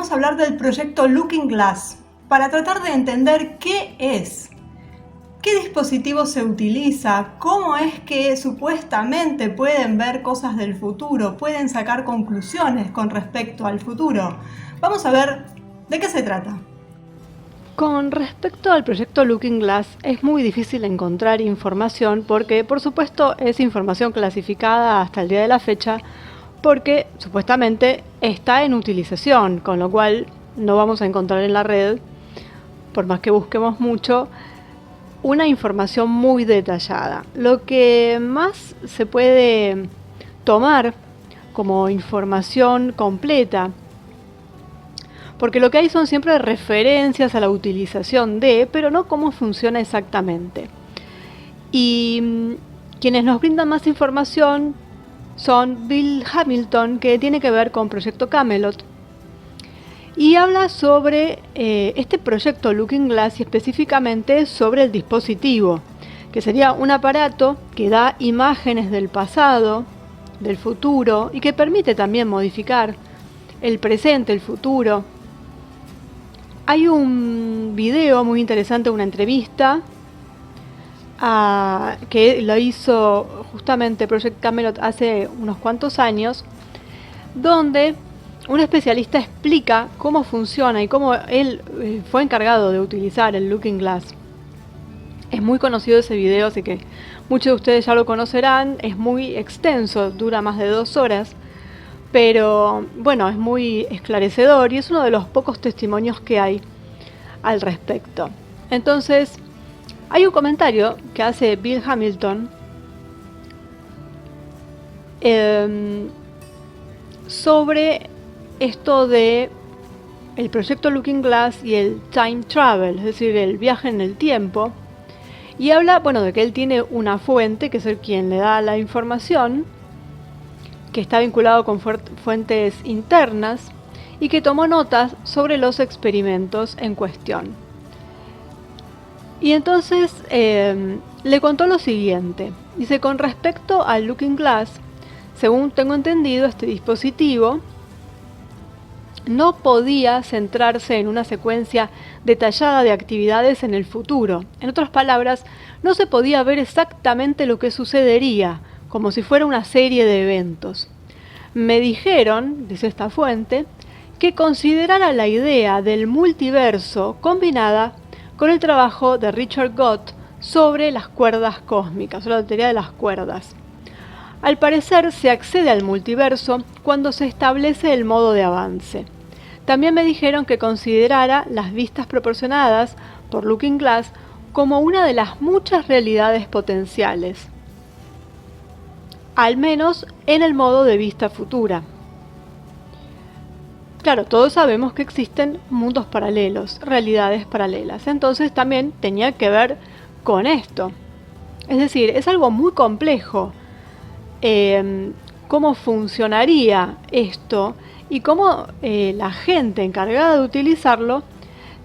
vamos a hablar del proyecto Looking Glass para tratar de entender qué es, qué dispositivo se utiliza, cómo es que supuestamente pueden ver cosas del futuro, pueden sacar conclusiones con respecto al futuro. Vamos a ver de qué se trata. Con respecto al proyecto Looking Glass, es muy difícil encontrar información porque, por supuesto, es información clasificada hasta el día de la fecha porque, supuestamente, está en utilización, con lo cual no vamos a encontrar en la red, por más que busquemos mucho, una información muy detallada. Lo que más se puede tomar como información completa, porque lo que hay son siempre referencias a la utilización de, pero no cómo funciona exactamente. Y quienes nos brindan más información son Bill Hamilton, que tiene que ver con Proyecto Camelot, y habla sobre este proyecto Looking Glass y específicamente sobre el dispositivo, que sería un aparato que da imágenes del pasado, del futuro, y que permite también modificar el presente, el futuro. Hay un video muy interesante, una entrevista que lo hizo justamente Project Camelot hace unos cuantos años, donde un especialista explica cómo funciona y cómo él fue encargado de utilizar el Looking Glass. Es muy conocido ese video, así que muchos de ustedes ya lo conocerán. Es muy extenso, dura más de 2 horas. Pero bueno, es muy esclarecedor y es uno de los pocos testimonios que hay al respecto. Entonces, hay un comentario que hace Bill Hamilton sobre esto de el proyecto Looking Glass y el time travel, es decir, el viaje en el tiempo. Y habla, bueno, de que él tiene una fuente, que es el quien le da la información, que está vinculado con fuentes internas y que tomó notas sobre los experimentos en cuestión. Y entonces le contó lo siguiente. Dice, con respecto al Looking Glass, según tengo entendido, este dispositivo no podía centrarse en una secuencia detallada de actividades en el futuro. En otras palabras, no se podía ver exactamente lo que sucedería, como si fuera una serie de eventos. Me dijeron, dice esta fuente, que considerara la idea del multiverso combinada con el trabajo de Richard Gott sobre las cuerdas cósmicas, o la teoría de las cuerdas. Al parecer se accede al multiverso cuando se establece el modo de avance. También me dijeron que considerara las vistas proporcionadas por Looking Glass como una de las muchas realidades potenciales, al menos en el modo de vista futura. Claro, todos sabemos que existen mundos paralelos, realidades paralelas, entonces también tenía que ver con esto. Es decir, es algo muy complejo cómo funcionaría esto y cómo la gente encargada de utilizarlo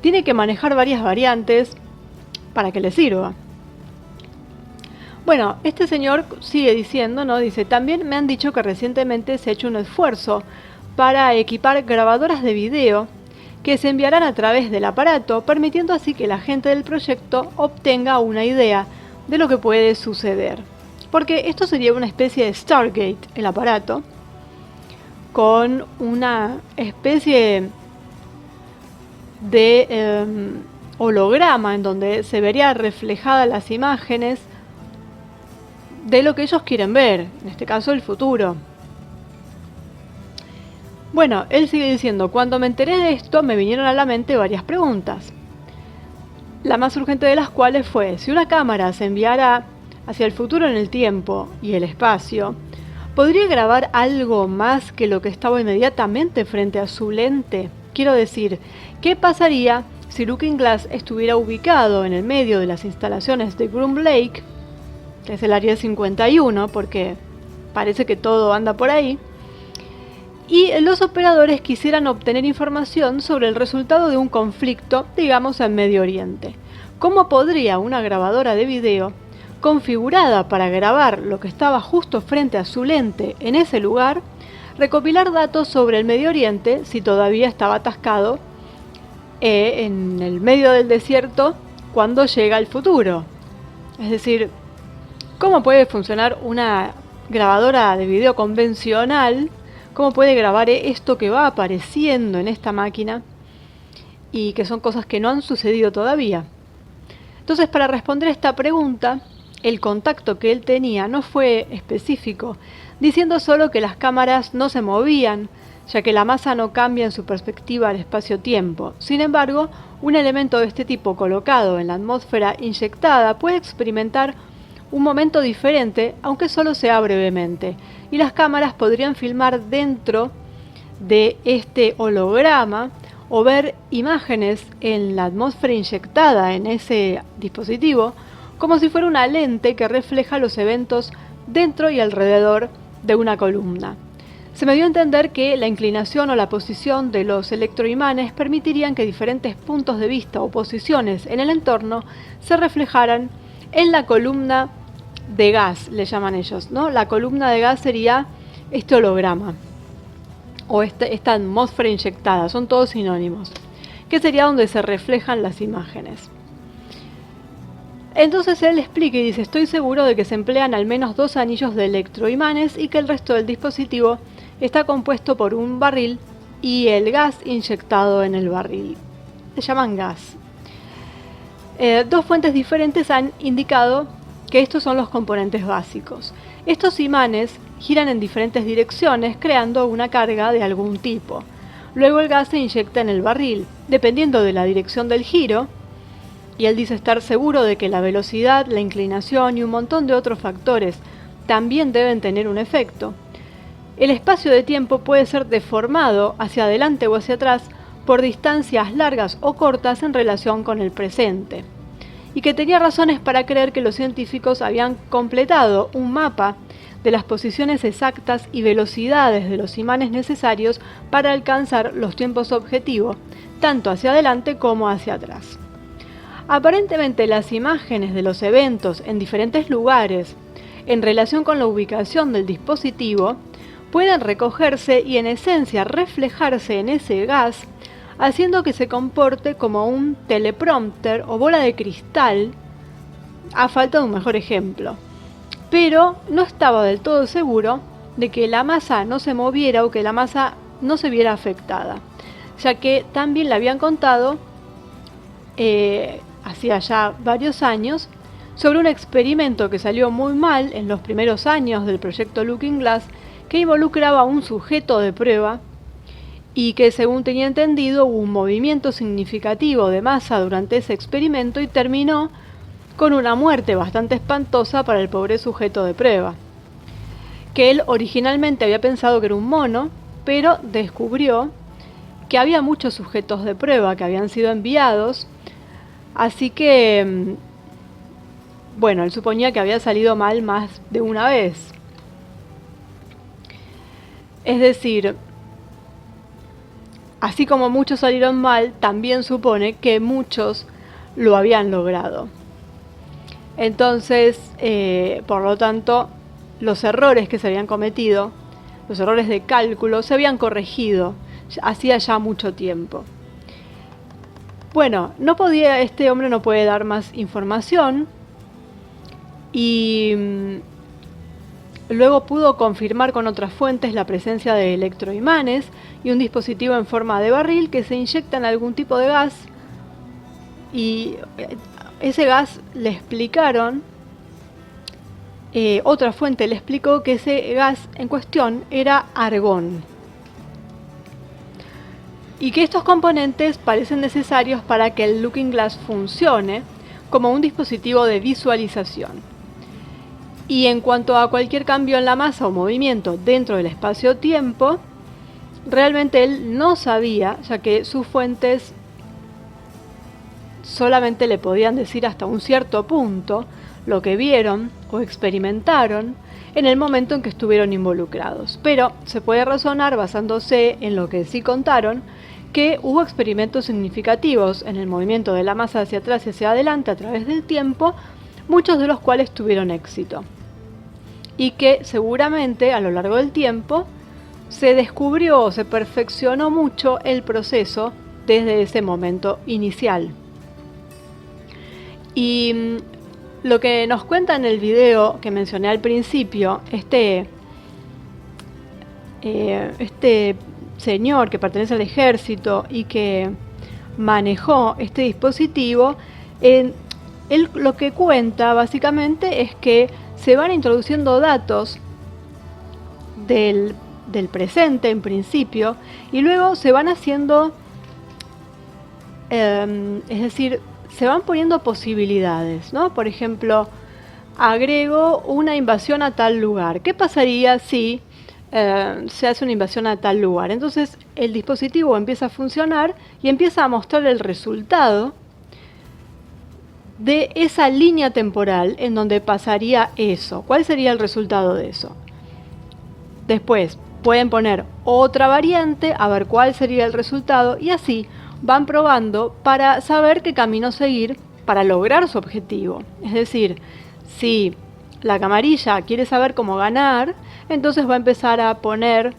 tiene que manejar varias variantes para que le sirva. Bueno, este señor sigue diciendo, ¿no? Dice, también me han dicho que recientemente se ha hecho un esfuerzo para equipar grabadoras de video que se enviarán a través del aparato, permitiendo así que la gente del proyecto obtenga una idea de lo que puede suceder. Porque esto sería una especie de Stargate, el aparato, con una especie de holograma en donde se verían reflejadas las imágenes de lo que ellos quieren ver, en este caso el futuro. Bueno, él sigue diciendo, cuando me enteré de esto me vinieron a la mente varias preguntas. La más urgente de las cuales fue, si una cámara se enviara hacia el futuro en el tiempo y el espacio, ¿podría grabar algo más que lo que estaba inmediatamente frente a su lente? Quiero decir, ¿qué pasaría si Looking Glass estuviera ubicado en el medio de las instalaciones de Groom Lake, que es el área 51, porque parece que todo anda por ahí, y los operadores quisieran obtener información sobre el resultado de un conflicto, digamos en Medio Oriente? ¿Cómo podría una grabadora de video configurada para grabar lo que estaba justo frente a su lente en ese lugar recopilar datos sobre el Medio Oriente si todavía estaba atascado en el medio del desierto cuando llega el futuro. Es decir, ¿cómo puede funcionar una grabadora de video convencional? ¿Cómo puede grabar esto que va apareciendo en esta máquina? Y que son cosas que no han sucedido todavía. Entonces, para responder esta pregunta, el contacto que él tenía no fue específico, diciendo solo que las cámaras no se movían, ya que la masa no cambia en su perspectiva al espacio-tiempo. Sin embargo, un elemento de este tipo colocado en la atmósfera inyectada puede experimentar un momento diferente, aunque solo sea brevemente, y las cámaras podrían filmar dentro de este holograma o ver imágenes en la atmósfera inyectada en ese dispositivo, como si fuera una lente que refleja los eventos dentro y alrededor de una columna. Se me dio a entender que la inclinación o la posición de los electroimanes permitirían que diferentes puntos de vista o posiciones en el entorno se reflejaran en la columna de gas, le llaman ellos, ¿no? La columna de gas sería este holograma o esta atmósfera inyectada, son todos sinónimos, que sería donde se reflejan las imágenes. Entonces él explica y dice: estoy seguro de que se emplean al menos 2 anillos de electroimanes y que el resto del dispositivo está compuesto por un barril y el gas inyectado en el barril. Se llaman gas. 2 fuentes diferentes han indicado que estos son los componentes básicos. Estos imanes giran en diferentes direcciones creando una carga de algún tipo. Luego el gas se inyecta en el barril. Dependiendo de la dirección del giro, y él dice estar seguro de que la velocidad, la inclinación y un montón de otros factores también deben tener un efecto, el espacio de tiempo puede ser deformado hacia adelante o hacia atrás por distancias largas o cortas en relación con el presente, y que tenía razones para creer que los científicos habían completado un mapa de las posiciones exactas y velocidades de los imanes necesarios para alcanzar los tiempos objetivo, tanto hacia adelante como hacia atrás. Aparentemente las imágenes de los eventos en diferentes lugares en relación con la ubicación del dispositivo pueden recogerse y en esencia reflejarse en ese gas, haciendo que se comporte como un teleprompter o bola de cristal, a falta de un mejor ejemplo. Pero no estaba del todo seguro de que la masa no se moviera o que la masa no se viera afectada, ya que también le habían contado hacía ya varios años sobre un experimento que salió muy mal en los primeros años del proyecto Looking Glass, que involucraba a un sujeto de prueba y que, según tenía entendido, hubo un movimiento significativo de masa durante ese experimento y terminó con una muerte bastante espantosa para el pobre sujeto de prueba, que él originalmente había pensado que era un mono, pero descubrió que había muchos sujetos de prueba que habían sido enviados, así que, bueno, él suponía que había salido mal más de una vez. Es decir, así como muchos salieron mal, también supone que muchos lo habían logrado. Entonces, por lo tanto, los errores que se habían cometido, los errores de cálculo, se habían corregido hacía ya mucho tiempo. Bueno, este hombre no puede dar más información y luego pudo confirmar con otras fuentes la presencia de electroimanes y un dispositivo en forma de barril que se inyecta en algún tipo de gas, y ese gas le explicaron, otra fuente le explicó que ese gas en cuestión era argón y que estos componentes parecen necesarios para que el Looking Glass funcione como un dispositivo de visualización. Y en cuanto a cualquier cambio en la masa o movimiento dentro del espacio-tiempo, realmente él no sabía, ya que sus fuentes solamente le podían decir hasta un cierto punto lo que vieron o experimentaron en el momento en que estuvieron involucrados. Pero se puede razonar, basándose en lo que sí contaron, que hubo experimentos significativos en el movimiento de la masa hacia atrás y hacia adelante a través del tiempo, muchos de los cuales tuvieron éxito. Y que seguramente a lo largo del tiempo se descubrió, se perfeccionó mucho el proceso desde ese momento inicial. Y lo que nos cuenta en el video que mencioné al principio, este señor que pertenece al ejército y que manejó este dispositivo, él lo que cuenta básicamente es que se van introduciendo datos del presente en principio y luego se van haciendo, es decir, se van poniendo posibilidades, ¿no? Por ejemplo, agrego una invasión a tal lugar. ¿Qué pasaría si se hace una invasión a tal lugar? Entonces el dispositivo empieza a funcionar y empieza a mostrar el resultado de esa línea temporal en donde pasaría eso. ¿Cuál sería el resultado de eso? Después pueden poner otra variante a ver cuál sería el resultado y así van probando para saber qué camino seguir para lograr su objetivo. Es decir, si la camarilla quiere saber cómo ganar, entonces va a empezar a poner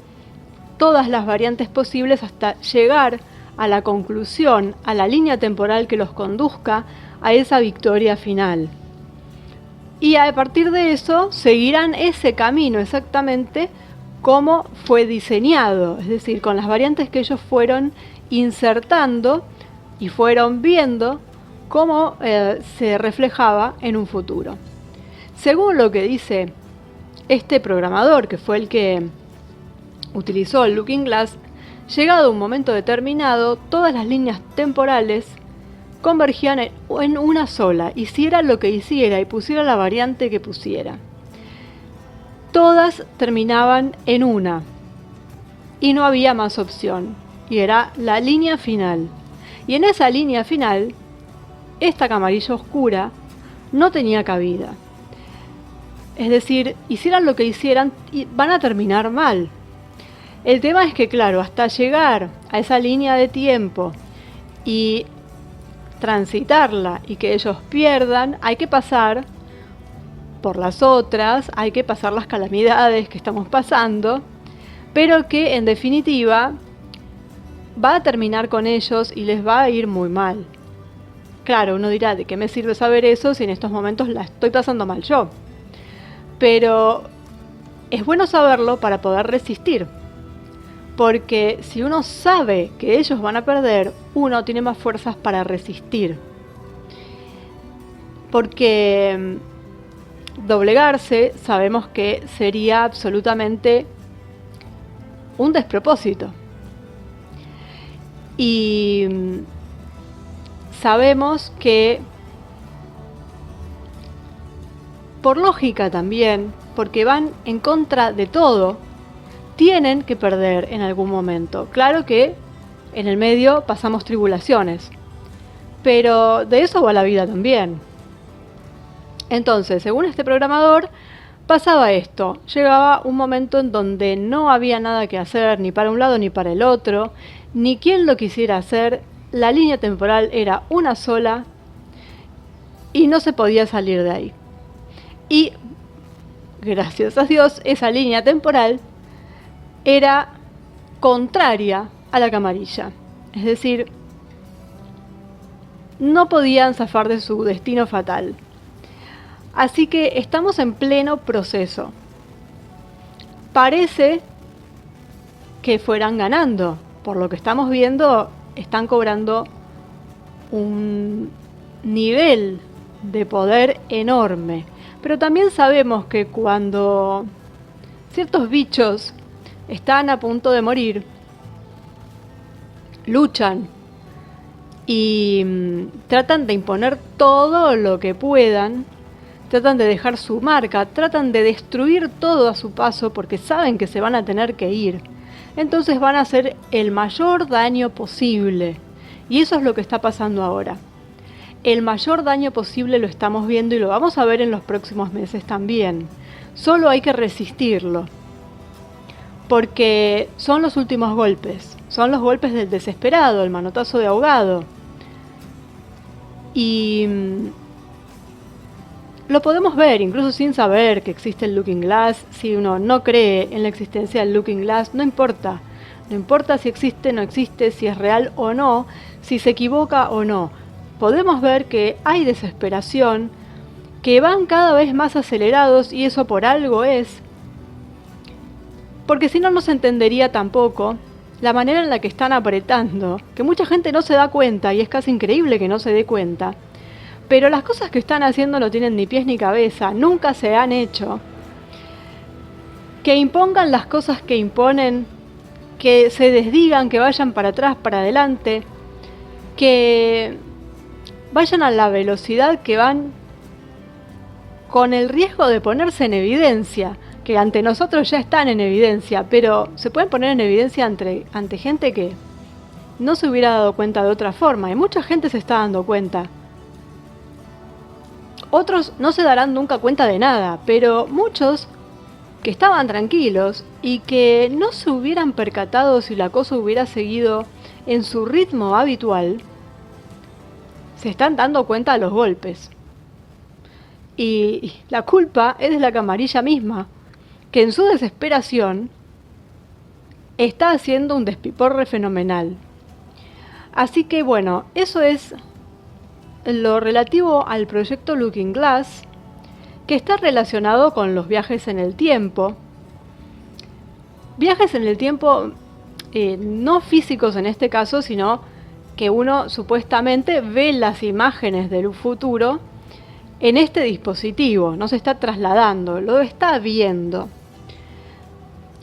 todas las variantes posibles hasta llegar a la conclusión, a la línea temporal que los conduzca a esa victoria final. Y a partir de eso seguirán ese camino exactamente como fue diseñado, es decir, con las variantes que ellos fueron insertando y fueron viendo cómo se reflejaba en un futuro. Según lo que dice este programador, que fue el que utilizó el Looking Glass, llegado un momento determinado, todas las líneas temporales convergían en una sola, hiciera lo que hiciera y pusiera la variante que pusiera. Todas terminaban en una y no había más opción, y era la línea final. Y en esa línea final, esta camarilla oscura no tenía cabida. Es decir, hicieran lo que hicieran, van a terminar mal. El tema es que, claro, hasta llegar a esa línea de tiempo y transitarla y que ellos pierdan, hay que pasar por las otras, hay que pasar las calamidades que estamos pasando, pero que en definitiva va a terminar con ellos y les va a ir muy mal. Claro, uno dirá, ¿de qué me sirve saber eso si en estos momentos la estoy pasando mal yo? Pero es bueno saberlo para poder resistir. Porque si uno sabe que ellos van a perder, uno tiene más fuerzas para resistir. Porque doblegarse sabemos que sería absolutamente un despropósito. Y sabemos que, por lógica también, porque van en contra de todo, tienen que perder en algún momento. Claro que en el medio pasamos tribulaciones, pero de eso va la vida también. Entonces, según este programador, pasaba esto. Llegaba un momento en donde no había nada que hacer, ni para un lado ni para el otro, ni quien lo quisiera hacer. La línea temporal era una sola y no se podía salir de ahí. Y, gracias a Dios, esa línea temporal era contraria a la camarilla. Es decir, no podían zafar de su destino fatal. Así que estamos en pleno proceso. Parece que fueran ganando. Por lo que estamos viendo, están cobrando un nivel de poder enorme. Pero también sabemos que cuando ciertos bichos están a punto de morir, luchan y tratan de imponer todo lo que puedan, tratan de dejar su marca, tratan de destruir todo a su paso porque saben que se van a tener que ir. Entonces van a hacer el mayor daño posible. Y eso es lo que está pasando ahora. El mayor daño posible lo estamos viendo y lo vamos a ver en los próximos meses también. Solo hay que resistirlo. Porque son los últimos golpes. Son los golpes del desesperado, el manotazo de ahogado. Y lo podemos ver, incluso sin saber que existe el Looking Glass. Si uno no cree en la existencia del Looking Glass, no importa. No importa si existe o no existe, si es real o no, si se equivoca o no. Podemos ver que hay desesperación, que van cada vez más acelerados, y eso por algo es. Porque si no, no se entendería tampoco la manera en la que están apretando, que mucha gente no se da cuenta, y es casi increíble que no se dé cuenta. Pero las cosas que están haciendo no tienen ni pies ni cabeza, nunca se han hecho. Que impongan las cosas que imponen, que se desdigan, que vayan para atrás, para adelante, que vayan a la velocidad que van, con el riesgo de ponerse en evidencia, que ante nosotros ya están en evidencia, pero se pueden poner en evidencia ante gente que no se hubiera dado cuenta de otra forma, y mucha gente se está dando cuenta. Otros no se darán nunca cuenta de nada, pero muchos que estaban tranquilos y que no se hubieran percatado si la cosa hubiera seguido en su ritmo habitual, se están dando cuenta de los golpes. Y la culpa es de la camarilla misma, que en su desesperación está haciendo un despiporre fenomenal. Así que bueno, eso es lo relativo al proyecto Looking Glass, que está relacionado con los viajes en el tiempo. Viajes en el tiempo no físicos en este caso, sino que uno supuestamente ve las imágenes del futuro en este dispositivo, no se está trasladando, lo está viendo.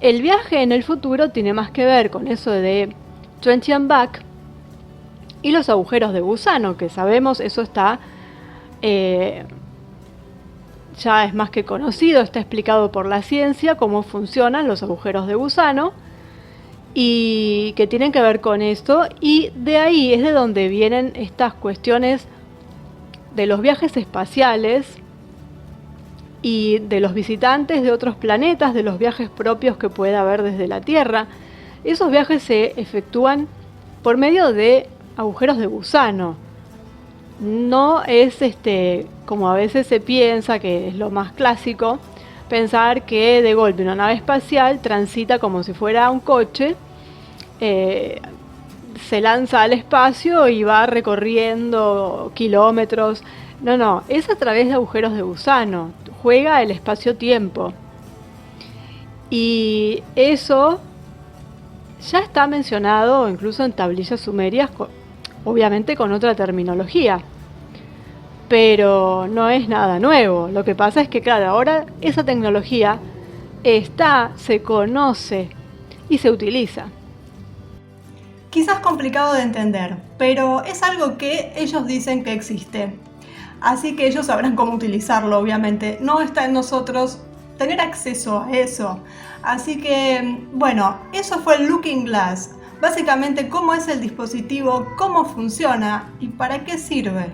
El viaje en el futuro tiene más que ver con eso de 20 and Back y los agujeros de gusano, que sabemos, eso está ya es más que conocido, está explicado por la ciencia cómo funcionan los agujeros de gusano y que tienen que ver con esto, y de ahí es de donde vienen estas cuestiones de los viajes espaciales y de los visitantes de otros planetas, de los viajes propios que pueda haber desde la Tierra. Esos viajes se efectúan por medio de agujeros de gusano. No es como a veces se piensa, que es lo más clásico, pensar que de golpe una nave espacial transita como si fuera un coche, se lanza al espacio y va recorriendo kilómetros. No, es a través de agujeros de gusano, juega el espacio-tiempo. Y eso ya está mencionado incluso en tablillas sumerias, obviamente con otra terminología, pero no es nada nuevo. Lo que pasa es que, claro, ahora esa tecnología se conoce y se utiliza. Quizás complicado de entender, pero es algo que ellos dicen que existe. Así que ellos sabrán cómo utilizarlo, obviamente. No está en nosotros tener acceso a eso. Así que, bueno, eso fue el Looking Glass. Básicamente, cómo es el dispositivo, cómo funciona y para qué sirve.